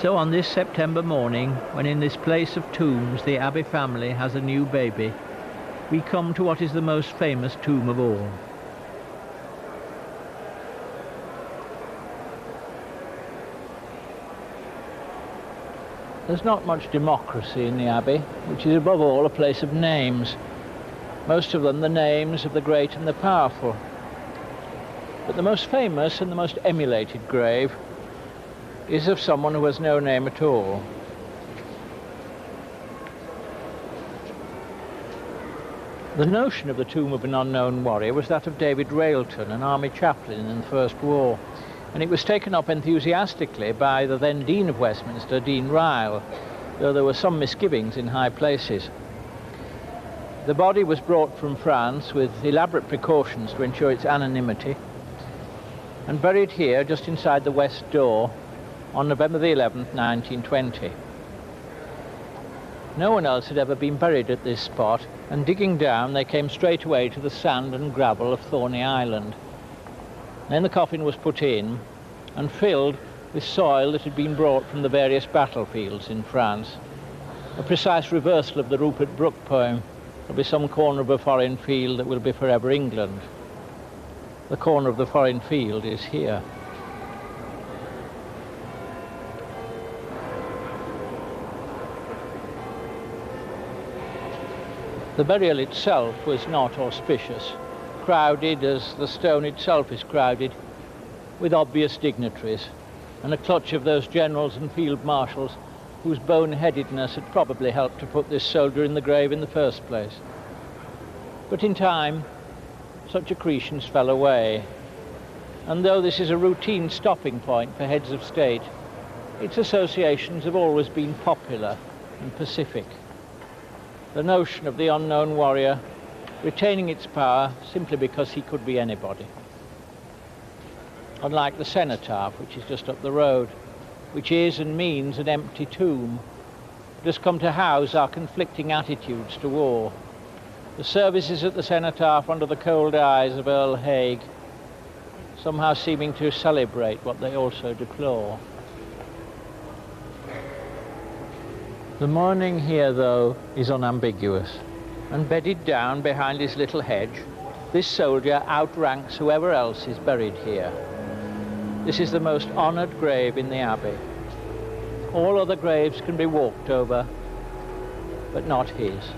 So on this September morning, when in this place of tombs the Abbey family has a new baby, we come to what is the most famous tomb of all. There's not much democracy in the Abbey, which is above all a place of names. Most of them the names of the great and the powerful. But the most famous and the most emulated grave is of someone who has no name at all. The notion of the tomb of an unknown warrior was that of David Railton, an army chaplain in the First War, and it was taken up enthusiastically by the then Dean of Westminster, Dean Ryle, though there were some misgivings in high places. The body was brought from France with elaborate precautions to ensure its anonymity, and buried here just inside the west door on November the 11th, 1920. No one else had ever been buried at this spot, and digging down they came straight away to the sand and gravel of Thorney Island. Then the coffin was put in and filled with soil that had been brought from the various battlefields in France. A precise reversal of the Rupert Brooke poem, "There'll be some corner of a foreign field that will be forever England." The corner of the foreign field is here. The burial itself was not auspicious, crowded as the stone itself is crowded, with obvious dignitaries, and a clutch of those generals and field marshals whose boneheadedness had probably helped to put this soldier in the grave in the first place. But in time, such accretions fell away, and though this is a routine stopping point for heads of state, its associations have always been popular and pacific. The notion of the unknown warrior retaining its power simply because he could be anybody. Unlike the cenotaph, which is just up the road, which is and means an empty tomb, it has come to house our conflicting attitudes to war. The services at the cenotaph under the cold eyes of Earl Haig, somehow seeming to celebrate what they also deplore. The mourning here, though, is unambiguous, and bedded down behind his little hedge, this soldier outranks whoever else is buried here. This is the most honoured grave in the Abbey. All other graves can be walked over, but not his.